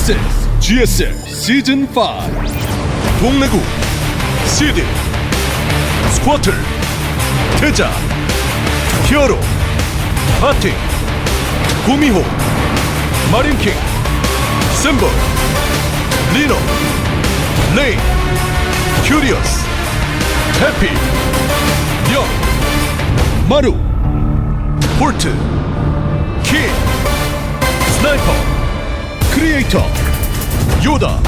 This is GSL Season 5 동래구 CD 스쿼트 태자 히어로 파팅 구미호 마린킹 샘버 리노 레인 큐리어스 해피 영 마루 홀트 킹 스나이퍼 크리에이터 요다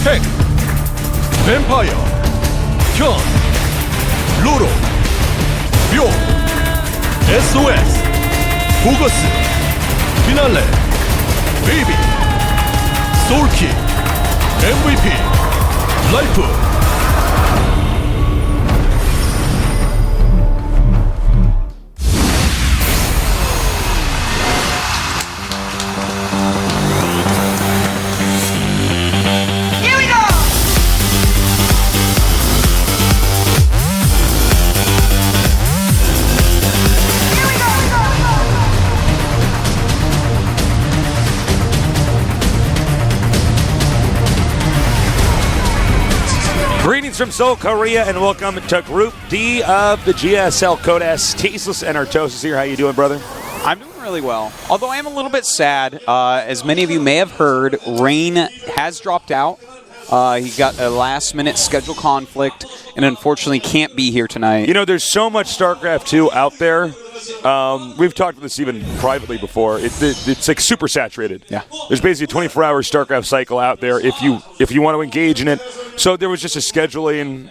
핵 뱀파이어 현 로로 묘 SOS 보거스 피날레 베이비 소울키 MVP 라이프 Greetings from Seoul, Korea, and welcome to Group D of the GSL Code S. Tasteless and Artosis here. How you doing, brother? I'm doing really well. Although I am a little bit sad. As many of you may have heard, Rain has dropped out. He got a last-minute schedule conflict and unfortunately can't be here tonight. You know, there's so much StarCraft 2 out there. We've talked about this even privately before. It's like super saturated. Yeah. There's basically a 24-hour StarCraft cycle out there if you want to engage in it. So there was just a scheduling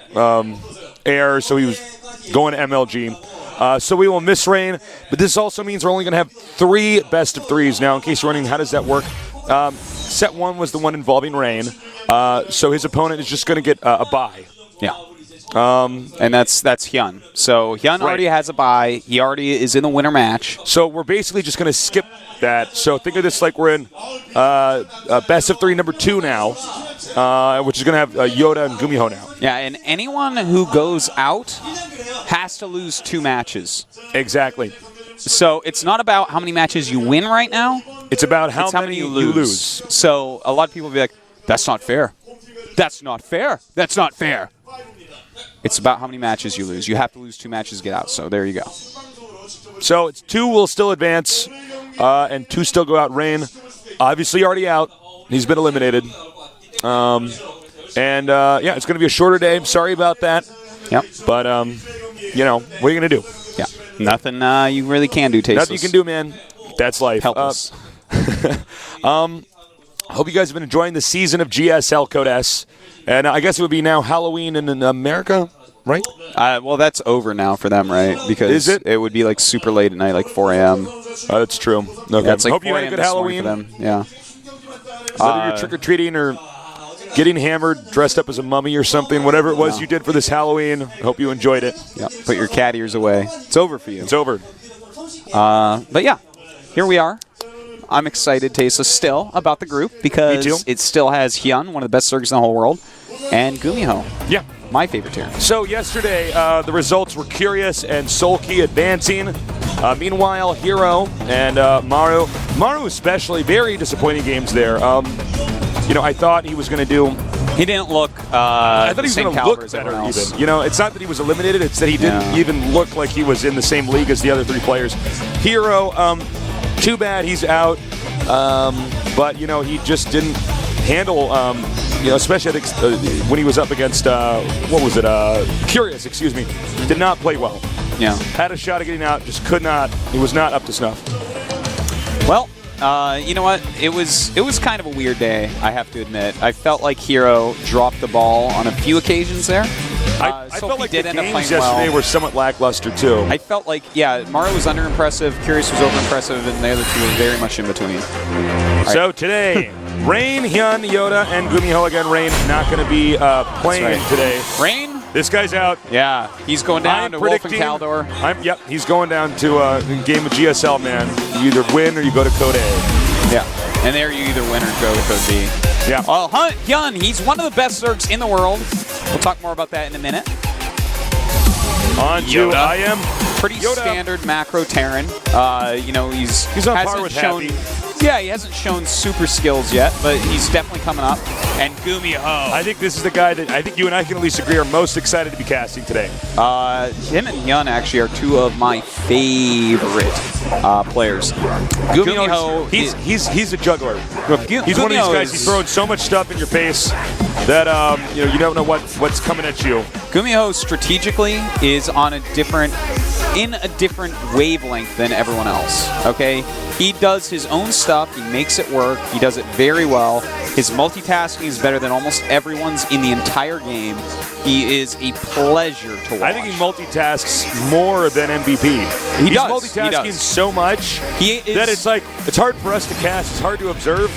error, so he was going to MLG. So we will miss Rain, but this also means we're only going to have 3 best of 3s. Now, in case you're wondering, how does that work? Set 1 was the one involving Rain, so his opponent is just going to get a bye. Yeah. And that's Hyun. So Hyun already has a bye. He already is in the winter match. So we're basically just going to skip that. So think of this like we're in best of 3 number 2 now, which is going to have YoDa and GuMiho now. Yeah, and anyone who goes out has to lose 2 matches. Exactly. So it's not about how many matches you win right now. It's about how many you lose. So a lot of people will be like, that's not fair. That's not fair. That's not fair. It's about how many matches you lose. You have to lose 2 matches to get out. So there you go. So it's 2 will still advance, and 2 still go out. Rain, obviously already out. He's been eliminated. Yeah, it's going to be a shorter day. Sorry about that. Yep. But, you know, what are you going to do? Yeah. Nothing you really can do, Tasteless. Nothing you can do, man. That's life. Helpless. Hope you guys have been enjoying the season of GSL Code S. And I guess it would be now Halloween in America, right? Well, that's over now for them, right? Because is it? It would be like super late at night, like 4 a.m. That's true. Okay. Yeah, it's like hope you had a good Halloween. For them. Yeah. Whether you're trick-or-treating or getting hammered, dressed up as a mummy or something, whatever it was you did for this Halloween, hope you enjoyed it. Yeah. Put your cat ears away. It's over for you. It's over. But yeah, here we are. I'm excited, Tasteless, still about the group because it still has Hyun, one of the best circuits in the whole world, and GuMiho. Yeah. My favorite tier. So yesterday, the results were Curious and Soulkey advancing. Meanwhile, Hero and Maru especially, very disappointing games there. You know, I thought he was going to do... He didn't look I thought he was going to look better even. You know, it's not that he was eliminated, it's that he didn't even look like he was in the same league as the other 3 players. Hero, too bad he's out, but, you know, he just didn't handle, you know, especially I think, when he was up against, Curious, excuse me, did not play well. Yeah. Had a shot at getting out, just could not. He was not up to snuff. Well, you know what? It was kind of a weird day, I have to admit. I felt like Hero dropped the ball on a few occasions there. I felt like the games yesterday were somewhat lackluster, too. I felt like, yeah, Maru was under-impressive, Curious was over-impressive, and the other 2 were very much in between. So today, Rain, Hyun, YoDa, and GuMiho again. Rain not going to be playing today. Rain? This guy's out. Yeah, he's going down to Wolf and Caldor. Yep, he's going down to a game of GSL, man. You either win or you go to Code A. Yeah, and there you either win or go to Code B. Yeah. Well, Hyun, he's one of the best Zergs in the world. We'll talk more about that in a minute. On to I am pretty standard macro Terran. You know, he's on par with Happy. Yeah, he hasn't shown super skills yet, but he's definitely coming up. And GuMiho. I think this is the guy that I think you and I can at least agree are most excited to be casting today. Him and Hyun actually are two of my favorite players. GuMiho, he's a juggler. He's one of these guys. He's throwing so much stuff in your face that you don't know what's coming at you. GuMiho strategically is on a different wavelength than everyone else. Okay, he does his own stuff. He makes it work. He does it very well. His multitasking is better than almost everyone's in the entire game. He is a pleasure to watch. I think he multitasks more than MVP. He's multitasking so much that it's hard for us to cast. It's hard to observe.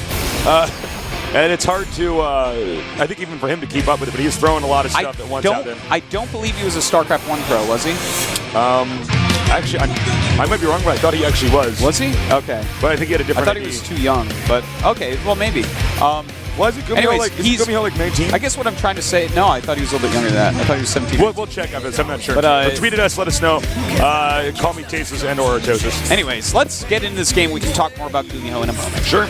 And it's hard to, I think even for him to keep up with it, but he's throwing a lot of stuff at once out there. I don't believe he was a StarCraft 1 pro, was he? Actually, I might be wrong, but I thought he actually was. Was he? Okay. But I think he had a different I thought he was too young, but okay, well, maybe. Was it GuMiho like 19? I guess what I'm trying to say, no, I thought he was a little bit younger than that. I thought he was 17. We'll check on this. I'm not sure. But tweet at us, let us know. Call me Tasus and or Tosis. Anyways, let's get into this game. We can talk more about GuMiho in a moment. Sure.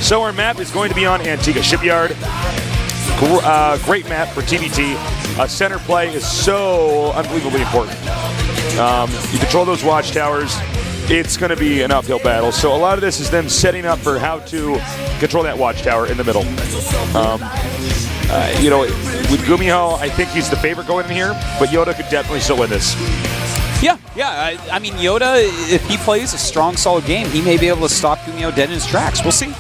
So our map is going to be on Antigua Shipyard. Great map for TBT. Center play is so unbelievably important. You control those watchtowers. It's going to be an uphill battle. So a lot of this is them setting up for how to control that watchtower in the middle. With GuMiho, I think he's the favorite going in here, but YoDa could definitely still win this. Yeah. I mean, YoDa, if he plays a strong, solid game, he may be able to stop GuMiho dead in his tracks. We'll see.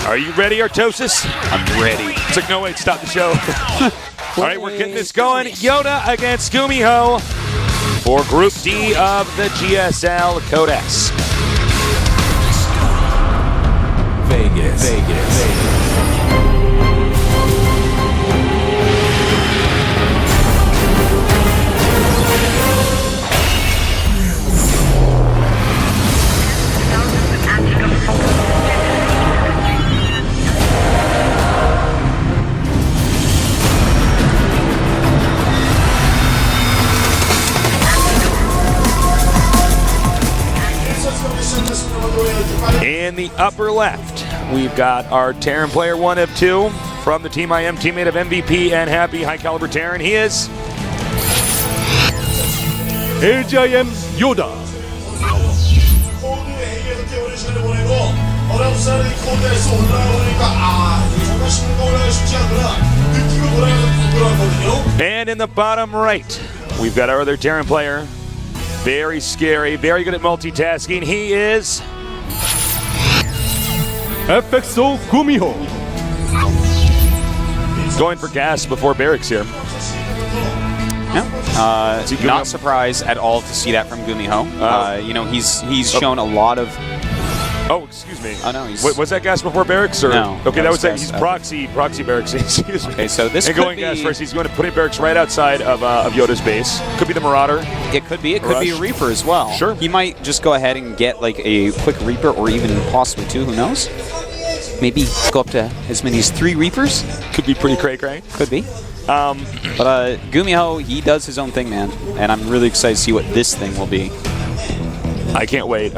Are you ready, Artosis? I'm ready. It's like, no, wait, stop the show. All right, we're getting this going. YoDa against GuMiho for Group D of the GSL Codex. Vegas. In the upper left, we've got our Terran player 1 of 2 from the Team IM, teammate of MVP and Happy, high caliber Terran. He is LGIM YoDa. And in the bottom right, we've got our other Terran player. Very scary, very good at multitasking. He is FXO GuMiho. going for gas before barracks here. Yeah. Not surprised at all to see that from GuMiho. He's shown a lot of. Oh, excuse me. Oh no, was that gas before barracks or no? Okay, that was gas he's proxy barracks. Excuse me. Okay, so this and could going be gas first. He's going to put in barracks right outside of YoDa's base. Could be the Marauder. It could be. It could be a Reaper as well. Sure. He might just go ahead and get like a quick Reaper, or even possibly 2. Who knows? Maybe go up to as many as 3 Reapers. Could be pretty cray-cray. Could be. But GuMiho, he does his own thing, man, and I'm really excited to see what this thing will be. I can't wait.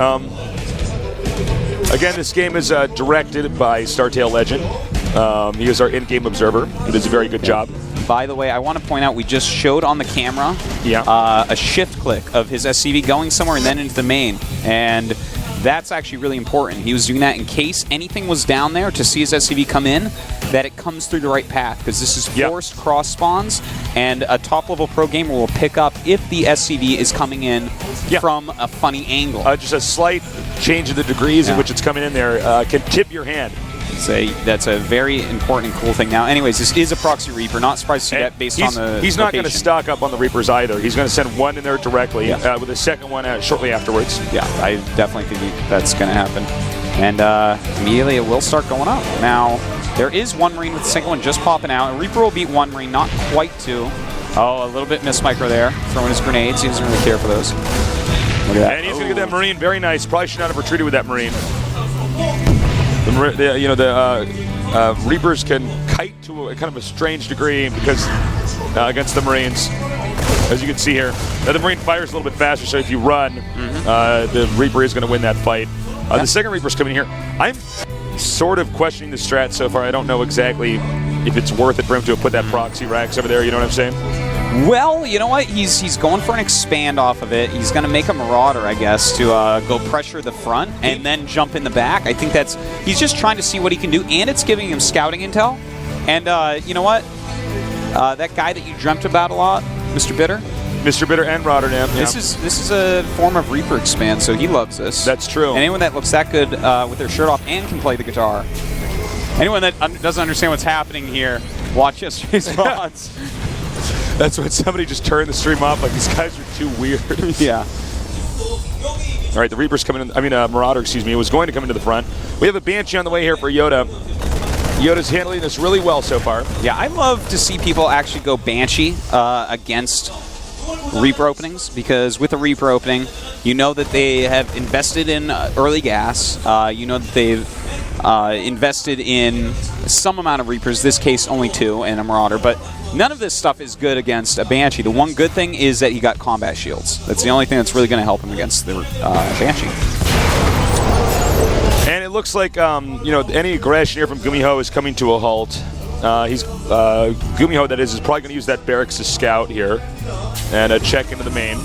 Again, this game is directed by StarTale Legend. He is our in-game observer. He does a very good job. By the way, I want to point out we just showed on the camera a shift click of his SCV going somewhere and then into the main, and that's actually really important. He was doing that in case anything was down there to see his SCV come in, that it comes through the right path, because this is forced cross spawns, and a top-level pro gamer will pick up if the SCV is coming in from a funny angle. Just a slight change of the degrees in which it's coming in there can tip your hand. That's a very important and cool thing. Now, anyways, this is a proxy Reaper. Not surprised to see that based on the He's not going to stock up on the Reapers either. He's going to send one in there directly with a second one shortly afterwards. Yeah, I definitely think that's going to happen. And immediately it will start going up. Now, there is one Marine with the second one just popping out. A Reaper will beat one Marine, not quite 2. Oh, a little bit missed micro there. Throwing his grenades. He doesn't really care for those. Look at that. And he's going to get that Marine very nice. Probably should not have retreated with that Marine. The Reapers can kite to a kind of a strange degree because against the Marines. as you can see here. Now the Marine fires a little bit faster, so if you run, the Reaper is going to win that fight. The second Reaper's coming in here. I'm sort of questioning the strat so far. I don't know exactly if it's worth it for him to have put that proxy racks over there, you know what I'm saying? Well, you know what? He's going for an expand off of it. He's going to make a Marauder, I guess, to go pressure the front and then jump in the back. I think he's just trying to see what he can do, and it's giving him scouting intel. And you know what? That guy that you dreamt about a lot, Mr. Bitter. Mr. Bitter and Rotterdam. This is a form of Reaper expand, so he loves this. That's true. And anyone that looks that good with their shirt off and can play the guitar. Anyone that doesn't understand what's happening here, watch yesterday's VODs. That's when somebody just turned the stream off, like these guys are too weird. Yeah. All right, the Reaper's coming in. I mean, Marauder, excuse me, was going to come into the front. We have a Banshee on the way here for YoDa. YoDa's handling this really well so far. Yeah, I love to see people actually go Banshee against Reaper openings, because with a Reaper opening, you know that they have invested in early gas. You know that they've invested in some amount of Reapers, this case only 2, and a Marauder, but none of this stuff is good against a Banshee. The one good thing is that he got combat shields. That's the only thing that's really going to help him against the Banshee. And it looks like any aggression here from GuMiho is coming to a halt. GuMiho, that is probably going to use that barracks to scout here and check into the main.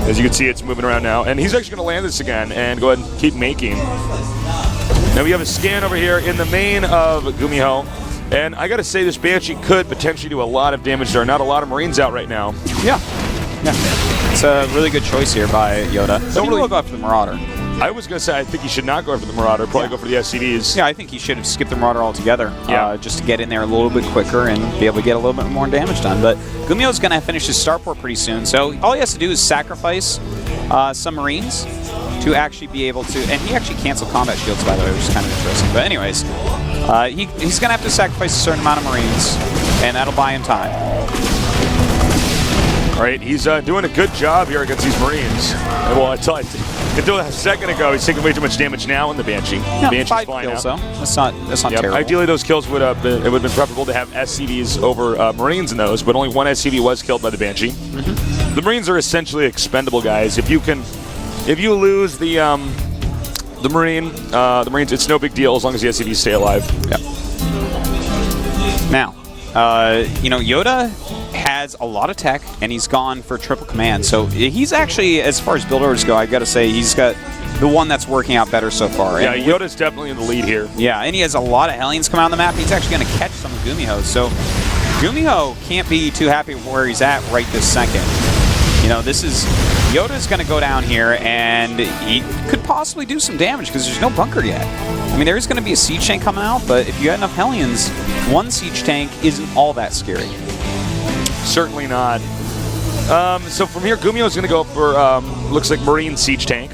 As you can see, it's moving around now. And he's actually going to land this again and go ahead and keep making. Now we have a scan over here in the main of GuMiho. And I got to say, this Banshee could potentially do a lot of damage. There are not a lot of Marines out right now. Yeah. It's a really good choice here by YoDa. Don't really go after the Marauder. I was going to say, I think he should not go after the Marauder, probably go for the SCVs. Yeah, I think he should have skipped the Marauder altogether, just to get in there a little bit quicker and be able to get a little bit more damage done. But GuMiho's going to finish his starport pretty soon, so all he has to do is sacrifice some Marines to actually be able to... And he actually canceled combat shields, by the way, which is kind of interesting. But anyways, he's going to have to sacrifice a certain amount of Marines, and that'll buy him time. All right, he's doing a good job here against these Marines. Well, until a second ago, he's taking way too much damage now in the Banshee. Yeah, Banshee's 5 flying kills, out. though. That's not terrible. Ideally, those kills would have been preferable to have SCVs over Marines in those, but only one SCV was killed by the Banshee. The Marines are essentially expendable guys. If you lose the Marines, it's no big deal as long as the SCVs stay alive. Yep. Now, YoDa has a lot of tech, and he's gone for triple command. So he's actually, as far as build orders go, I got to say he's got the one that's working out better so far. Yeah, YoDa's definitely in the lead here. Yeah, and he has a lot of Hellions come out on the map. He's actually going to catch some of GuMiho. So GuMiho can't be too happy with where he's at right this second. YoDa's going to go down here, and he could possibly do some damage because there's no bunker yet. I mean, there is going to be a siege tank coming out, but if you got enough Hellions, one siege tank isn't all that scary. Certainly not. So from here, GuMiho's going to go for, looks like Marine siege tank.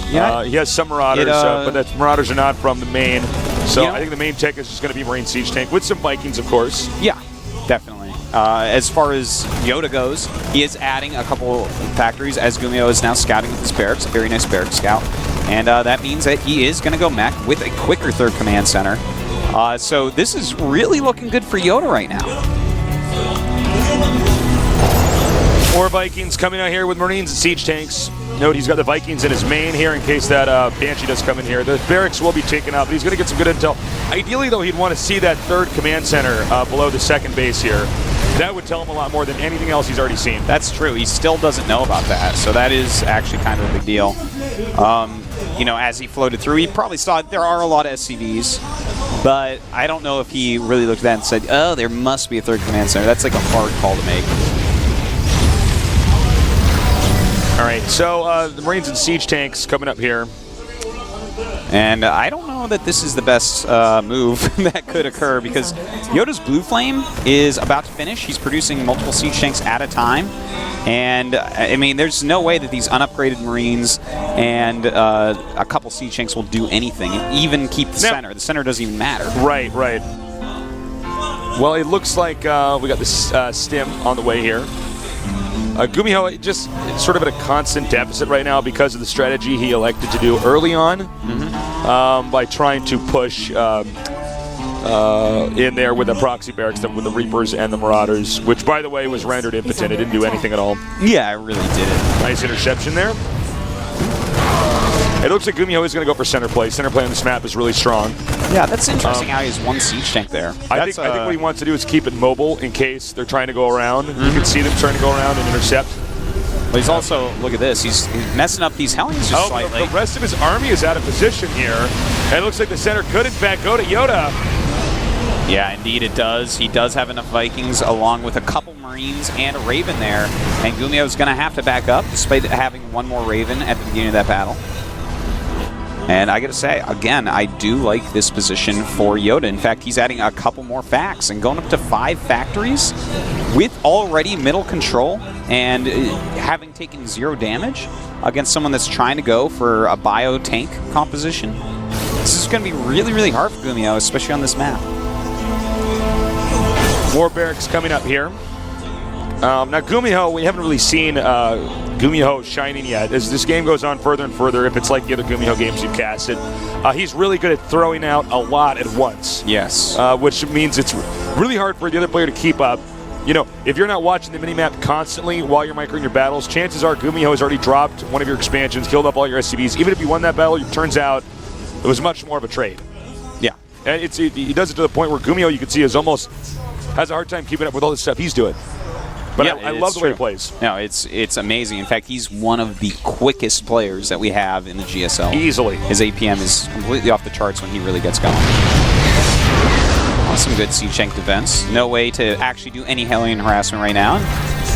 Yeah. He has some Marauders, but the Marauders are not from the main. So I think the main tech is just going to be Marine siege tank with some Vikings, of course. Yeah, definitely. As far as YoDa goes, he is adding a couple factories as GuMiho is now scouting with his barracks, a very nice barrack scout. And that means that he is going to go mech with a quicker third command center. So this is really looking good for YoDa right now. More Vikings coming out here with Marines and siege tanks. Note he's got the Vikings in his main here in case that Banshee does come in here. The barracks will be taken out, but he's going to get some good intel. Ideally, though, he'd want to see that third command center below the second base here. That would tell him a lot more than anything else he's already seen. That's true. He still doesn't know about that, so that is actually kind of a big deal. As he floated through, he probably saw there are a lot of SCVs, but I don't know if he really looked at that and said, oh, there must be a third command center. That's like a hard call to make. All right, so the Marines and siege tanks coming up here. And I don't know that this is the best move that could occur because YoDa's Blue Flame is about to finish. He's producing multiple siege tanks at a time. And, I mean, there's no way that these unupgraded Marines and a couple siege tanks will do anything, even keep the center. The center doesn't even matter. Right. Well, it looks like we got this stim on the way here. GuMiho just sort of at a constant deficit right now because of the strategy he elected to do early on by trying to push in there with the proxy barracks, with the Reapers and the Marauders, which, by the way, was rendered impotent. It didn't do anything at all. Yeah, it really didn't. Nice interception there. It looks like GuMiho is going to go for center play. Center play on this map is really strong. Yeah, that's interesting how he has one siege tank there. I think what he wants to do is keep it mobile in case they're trying to go around. You can see them trying to go around and intercept. But he's also, look at this, he's messing up these Hellions just slightly. The rest of his army is out of position here. And it looks like the center could, in fact, go to YoDa. Yeah, indeed it does. He does have enough Vikings along with a couple Marines and a Raven there. And GuMiho is going to have to back up despite having one more Raven at the beginning of that battle. And I got to say, again, I do like this position for YoDa. In fact, he's adding a couple more facts and going up to 5 factories with already middle control and having taken 0 damage against someone that's trying to go for a bio tank composition. This is going to be really, really hard for GuMiho, especially on this map. More barracks coming up here. Now, GuMiho, we haven't really seen GuMiho shining yet. As this game goes on further and further, if it's like the other GuMiho games you've casted, he's really good at throwing out a lot at once. Yes. Which means it's really hard for the other player to keep up. You know, if you're not watching the minimap constantly while you're microing your battles, chances are GuMiho has already dropped one of your expansions, killed up all your SCVs. Even if you won that battle, it turns out it was much more of a trade. Yeah. And he does it to the point where GuMiho, you can see, is almost has a hard time keeping up with all the stuff he's doing. But yeah, I love the way he plays. No, it's amazing. In fact, he's one of the quickest players that we have in the GSL. Easily. His APM is completely off the charts when he really gets going. Some good siege tank defense. No way to actually do any Hellion harassment right now.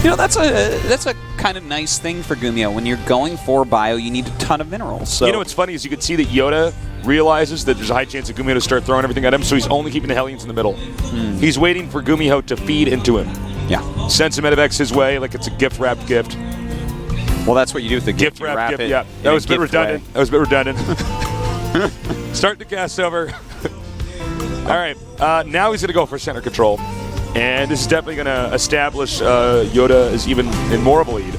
You know, that's a kind of nice thing for GuMiho. When you're going for bio, you need a ton of minerals. So. You know what's funny is you can see that YoDa realizes that there's a high chance of GuMiho to start throwing everything at him, so he's only keeping the Hellions in the middle. He's waiting for GuMiho to feed into him. Yeah. Send some medevacs his way like it's a gift-wrapped gift. Well, that's what you do with the gift. Gift-wrapped gift, yeah. That was a bit redundant. That was a bit redundant. Start the cast over. All right. Now he's going to go for center control. And this is definitely going to establish YoDa as even in more of a lead.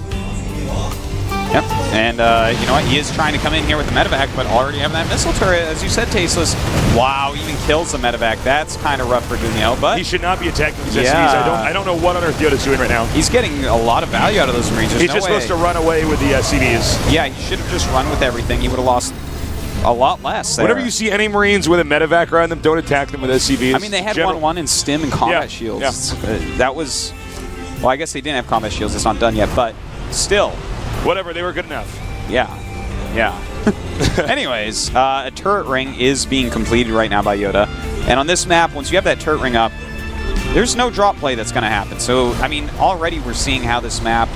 Yep, and you know what? He is trying to come in here with the medevac, but already having that missile turret, as you said, Tasteless. Wow, even kills the medevac. That's kind of rough for GuMiho, but he should not be attacking these SCVs. I don't know what on earth YoDa's doing right now. He's getting a lot of value out of those Marines. He's just supposed to run away with the SCVs. Yeah, he should have just run with everything. He would have lost a lot less there. Whenever you see any Marines with a medevac around them, don't attack them with SCVs. I mean, they had 1-1 in stim and combat shields. Yeah. That was, well, I guess they didn't have combat shields. It's not done yet, but still. Whatever, they were good enough. Yeah. Anyways, a turret ring is being completed right now by YoDa. And on this map, once you have that turret ring up, there's no drop play that's going to happen. So, I mean, already we're seeing how this map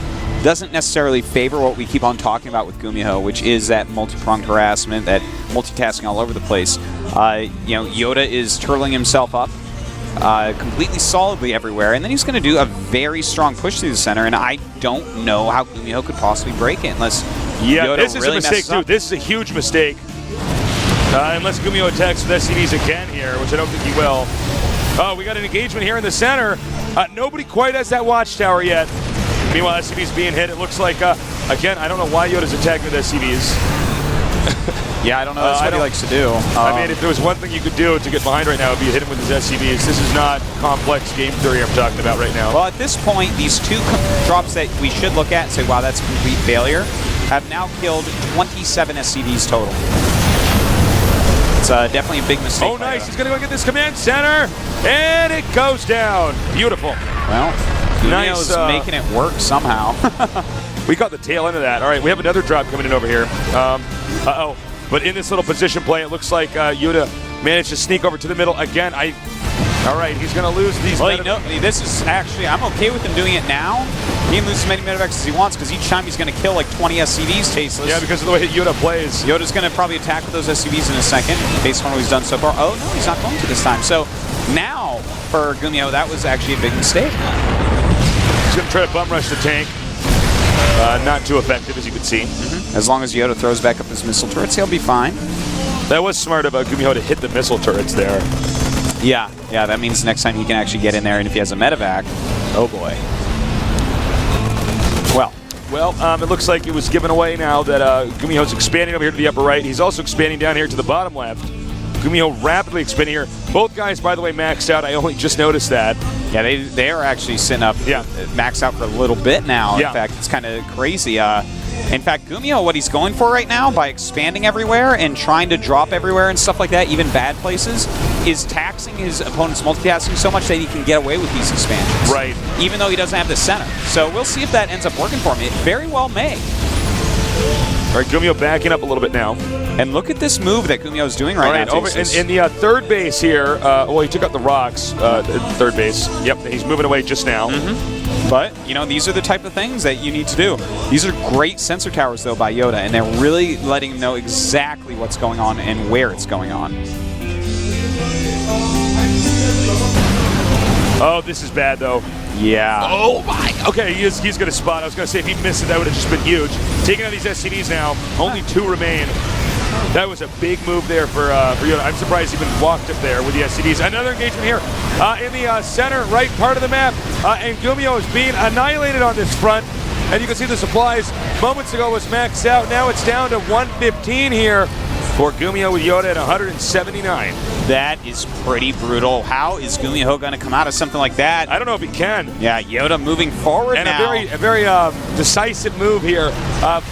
doesn't necessarily favor what we keep on talking about with GuMiho, which is that multi-pronged harassment, that multitasking all over the place. You know, YoDa is turtling himself up completely solidly everywhere, and then he's going to do a very strong push through the center, and I don't know how GuMiho could possibly break it unless YoDa this is really a mistake, too. This is a huge mistake. Unless GuMiho attacks with SCVs again here, which I don't think he will. Oh, we got an engagement here in the center. Nobody quite has that watchtower yet. Meanwhile, SCV's being hit. It looks like, again, I don't know why YoDa's attacking with SCVs. Yeah, I don't know. That's what he likes to do. I mean, if there was one thing you could do to get behind right now, it would be hit him with his SCVs. This is not complex game theory I'm talking about right now. Well, at this point, these two drops that we should look at and say, wow, that's a complete failure, have now killed 27 SCVs total. It's definitely a big mistake. Oh, nice. He's going to go get this command center, and it goes down. Beautiful. Well, GuMiho's making it work somehow. We got the tail end of that. All right, we have another drop coming in over here. Uh-oh. But in this little position play, it looks like YoDa managed to sneak over to the middle again. All right, he's going to lose these. Well, this is actually, I'm okay with him doing it now. He can lose as many medevacs as he wants because each time he's going to kill like 20 SCVs, Tasteless. Yeah, because of the way YoDa plays. YoDa's going to probably attack with those SCVs in a second, based on what he's done so far. Oh, no, he's not going to this time. So now, for GuMiho, that was actually a big mistake. He's going to try to bum rush the tank. Not too effective, as you can see. As long as YoDa throws back up his missile turrets, he'll be fine. That was smart of GuMiho to hit the missile turrets there. Yeah, that means next time he can actually get in there, and if he has a medevac, oh boy. Well, it looks like it was given away now that GuMiho's expanding over here to the upper right. He's also expanding down here to the bottom left. GuMiho rapidly expanding here. Both guys, by the way, maxed out. I only just noticed that. Yeah, they are actually sitting up, maxed out for a little bit now. Yeah. In fact, it's kind of crazy. In fact, GuMiho, what he's going for right now by expanding everywhere and trying to drop everywhere and stuff like that, even bad places, is taxing his opponent's multitasking so much that he can get away with these expansions. Right. Even though he doesn't have the center. So we'll see if that ends up working for him. It very well may. All right, GuMiho backing up a little bit now. And look at this move that GuMiho is doing right now. Over in the third base here, well, he took out the rocks at third base. Yep, he's moving away just now. But, you know, these are the type of things that you need to do. These are great sensor towers, though, by YoDa, and they're really letting him know exactly what's going on and where it's going on. Oh, this is bad, though. Yeah. Oh, my. Okay, he's going to spot. I was going to say, if he missed it, that would have just been huge. Taking out these SCDs now. Only 2 remain. That was a big move there for YoDa. I'm surprised he even walked up there with the SCDs. Another engagement here in the center right part of the map. And GuMiho is being annihilated on this front. And you can see the supplies moments ago was maxed out. Now it's down to 115 here for GuMiho with YoDa at 179. That is pretty brutal. How is GuMiho going to come out of something like that? I don't know if he can. Yeah, YoDa moving forward and now. a very decisive move here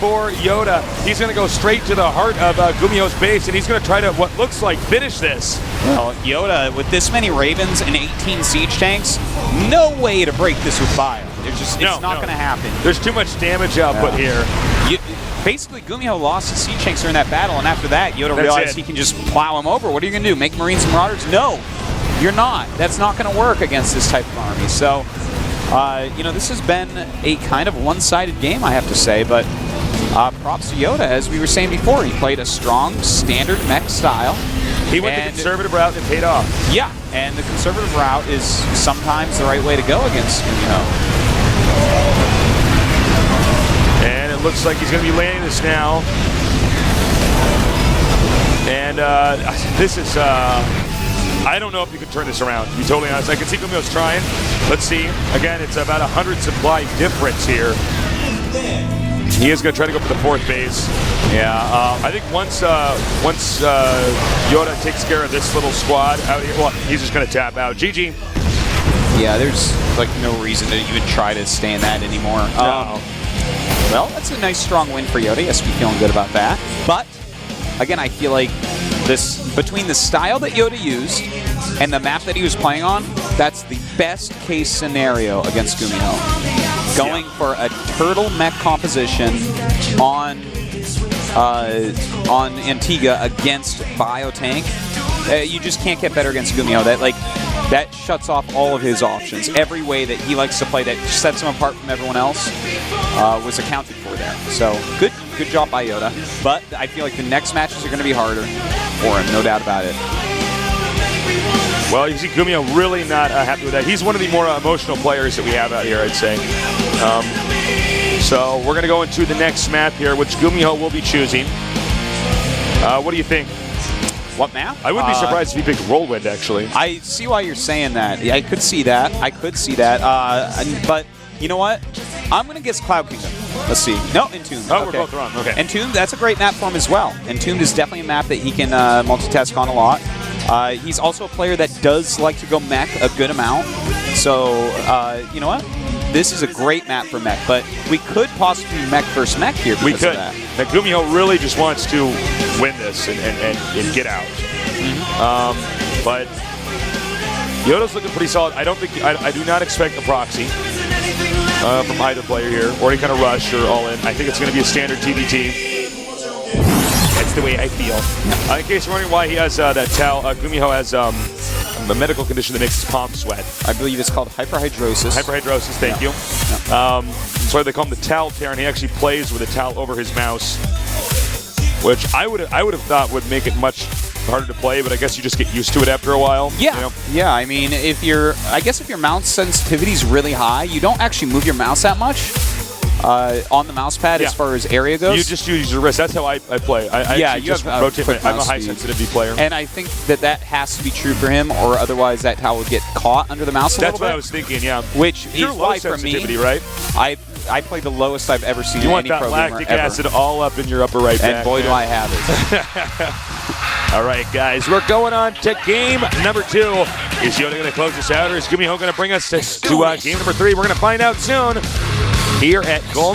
for YoDa. He's going to go straight to the heart of GuMiho's base, and he's going to try to, what looks like, finish this. Well, YoDa, with this many Ravens and 18 siege tanks, no way to break this with fire. It's not going to happen. There's too much damage output here. Basically, GuMiho lost his siege tanks during that battle, and after that, YoDa realized he can just plow him over. What are you going to do, make Marines and Marauders? No, you're not. That's not going to work against this type of army. So, you know, this has been a kind of one-sided game, I have to say, but props to YoDa. As we were saying before, he played a strong, standard mech style. He went the conservative route and it paid off. Yeah, and the conservative route is sometimes the right way to go against GuMiho. Looks like he's going to be landing this now. And this is, I don't know if you can turn this around, to be totally honest. I can see GuMiho's trying. Let's see. Again, it's about 100 supply difference here. He is going to try to go for the 4th base. Yeah, I think once YoDa takes care of this little squad out here, well, he's just going to tap out. GG. Yeah, there's like no reason to even try to stay in that anymore. No. Well, that's a nice strong win for YoDa. Yes, we're feeling good about that. But, again, I feel like this between the style that YoDa used and the map that he was playing on, that's the best case scenario against GuMiho. Going for a turtle mech composition on Antigua against Biotank, you just can't get better against GuMiho. That shuts off all of his options. Every way that he likes to play that sets him apart from everyone else was accounted for there. So good job by YoDa. But I feel like the next matches are going to be harder for him, no doubt about it. Well, you see GuMiho really not happy with that. He's one of the more emotional players that we have out here, I'd say. So we're going to go into the next map here, which GuMiho will be choosing. What do you think? What map? I wouldn't be surprised if he picked Whirlwind, actually. I see why you're saying that. I could see that. But you know what? I'm going to guess Cloud Kingdom. Let's see. No, Entombed. Oh, okay. We're both wrong. Okay. Entombed, that's a great map for him as well. Entombed is definitely a map that he can multitask on a lot. He's also a player that does like to go mech a good amount. So, you know what? This is a great map for mech, but we could possibly mech versus mech here because of that. Now, GuMiho really just wants to win this and get out. But YoDa's looking pretty solid. I do not expect a proxy from either player here, or any kind of rush or all in. I think it's going to be a standard TBT. That's the way I feel. In case you're wondering why he has that towel, GuMiho has a medical condition that makes his palms sweat. I believe it's called hyperhidrosis. Hyperhidrosis, thank you. So they call him the towel tear, and he actually plays with a towel over his mouse, which I would have thought would make it much harder to play, but I guess you just get used to it after a while. Yeah, you know? Yeah. I mean, if your mouse sensitivity is really high, you don't actually move your mouse that much on the mouse pad as far as area goes. You just use your wrist. That's how I play. I you just have rotate. I'm a high speed. sensitivity player, and I think that has to be true for him, or otherwise that towel would get caught under the mouse a little bit. That's what I was thinking. Yeah, which you're is low why for sensitivity, me, right? I play the lowest I've ever seen. You want any that programmer lactic ever. acid all up in your upper right back. And boy, do I have it. All right, guys, we're going on to game number 2. Is YoDa going to close us out, or is GuMiho going to bring us to game number 3? We're going to find out soon here at GoMTV.